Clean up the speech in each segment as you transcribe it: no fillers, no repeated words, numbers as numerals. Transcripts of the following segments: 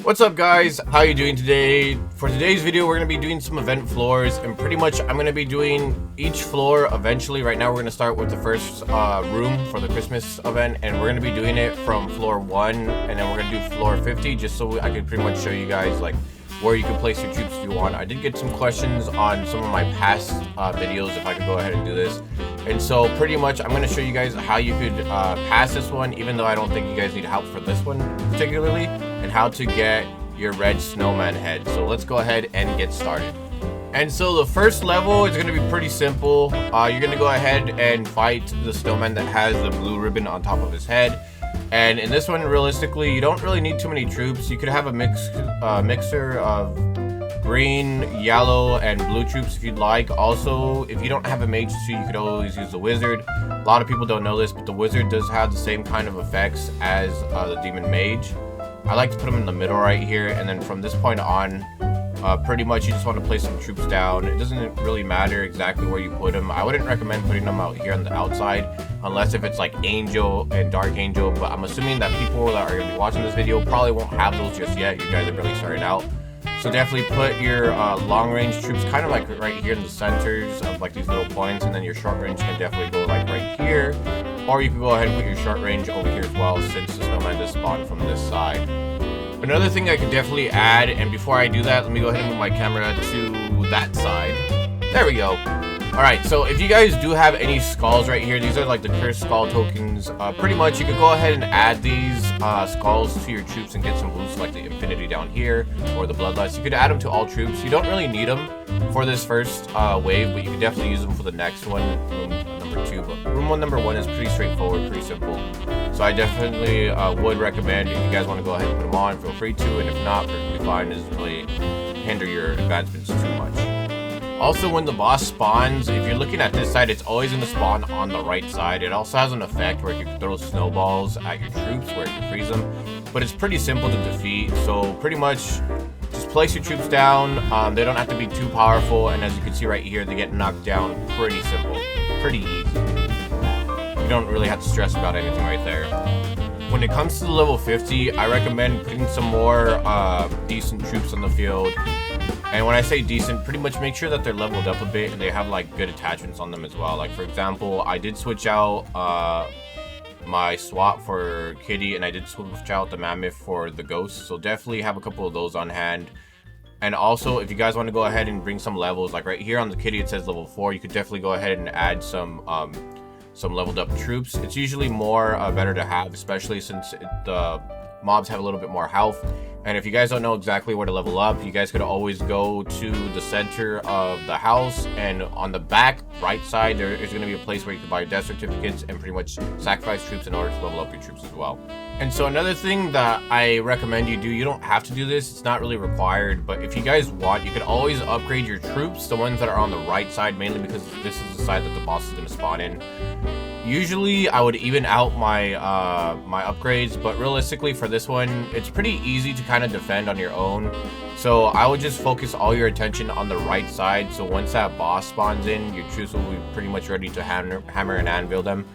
What's up guys, how you doing today? For today's video we're going to be doing some event floors, and pretty much I'm going to be doing each floor eventually. Right now we're going to start with the first room for the Christmas event, and we're going to be doing it from floor 1, and then we're going to do floor 50 just so I can pretty much show you guys like where you can place your troops if you want. I did get some questions on some of my past videos if I could go ahead and do this, and so pretty much I'm going to show you guys how you could pass this one, even though I don't think you guys need help for this one particularly, and how to get your red snowman head. So let's go ahead and get started. And so the first level is going to be pretty simple. You're going to go ahead and fight the snowman that has the blue ribbon on top of his head. And in this one, realistically, you don't really need too many troops. You could have a mixer of green, yellow, and blue troops if you'd like. Also, if you don't have a mage suit, you could always use the wizard. A lot of people don't know this, but the wizard does have the same kind of effects as the demon mage. I like to put them in the middle right here, and then from this point on, pretty much you just want to place some troops down. It doesn't really matter exactly where you put them. I wouldn't recommend putting them out here on the outside, unless if it's like Angel and Dark Angel, but I'm assuming that people that are going to be watching this video probably won't have those just yet. You guys are really starting out. So definitely put your long range troops kind of like right here in the centers of like these little points, and then your short range can definitely go like right here. Or you can go ahead and put your short range over here as well, since the snowman does spawn from this side. Another thing I could definitely add, and before I do that, let me go ahead and move my camera to that side. There we go. Alright, so if you guys do have any skulls right here, these are like the cursed skull tokens. Pretty much you could go ahead and add these skulls to your troops and get some boosts like the infinity down here or the bloodlust. You could add them to all troops. You don't really need them for this first wave, but you can definitely use them for the next one, room number 2. But room number 1 is pretty straightforward, pretty simple. So I definitely would recommend, if you guys want to go ahead and put them on, feel free to, and if not, perfectly fine. It doesn't really hinder your advancements too much. Also, when the boss spawns, if you're looking at this side, it's always going to spawn on the right side. It also has an effect where you can throw snowballs at your troops where you can freeze them, but it's pretty simple to defeat. So pretty much just place your troops down. They don't have to be too powerful, and as you can see right here, they get knocked down pretty simple, pretty easy. You don't really have to stress about anything right there. When it comes to the level 50, I recommend putting some more decent troops on the field. And when I say decent, pretty much make sure that they're leveled up a bit and they have like good attachments on them as well. Like for example, I did switch out my SWAT for Kitty, and I did switch out the Mammoth for the Ghost. So definitely have a couple of those on hand. And also, if you guys want to go ahead and bring some levels, like right here on the Kitty it says level 4, you could definitely go ahead and add some leveled up troops. It's usually more better to have, especially since the mobs have a little bit more health. And if you guys don't know exactly where to level up, you guys could always go to the center of the house, and on the back right side there is going to be a place where you can buy death certificates and pretty much sacrifice troops in order to level up your troops as well. And so another thing that I recommend you do, you don't have to do this, it's not really required, but if you guys want, you can always upgrade your troops, the ones that are on the right side, mainly because this is the side that the boss is going to spawn in. Usually I would even out my my upgrades, but realistically for this one, it's pretty easy to kind of defend on your own. So I would just focus all your attention on the right side, so once that boss spawns in, your troops will be pretty much ready to hammer and anvil them.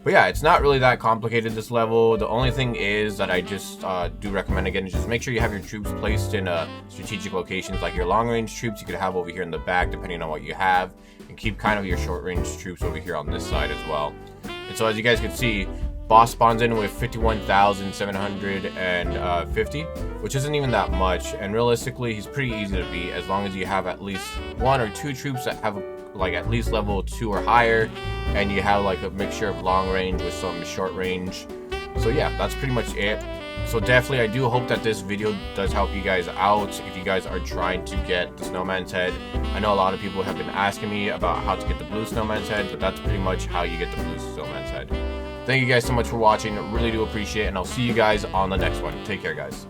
But yeah, it's not really that complicated this level. The only thing is that I just do recommend, again, is just make sure you have your troops placed in strategic locations. Like your long range troops you could have over here in the back depending on what you have, and keep kind of your short range troops over here on this side as well. And so as you guys can see, boss spawns in with 51,750, which isn't even that much, and realistically he's pretty easy to beat as long as you have at least 1 or 2 troops that have like at least level 2 or higher, and you have like a mixture of long range with some short range. So yeah, that's pretty much it. So definitely I do hope that this video does help you guys out if you guys are trying to get the snowman's head. I know a lot of people have been asking me about how to get the blue snowman's head, but that's pretty much how you get the blue snowman's head. Thank you guys so much for watching, really do appreciate it, and I'll see you guys on the next one. Take care guys.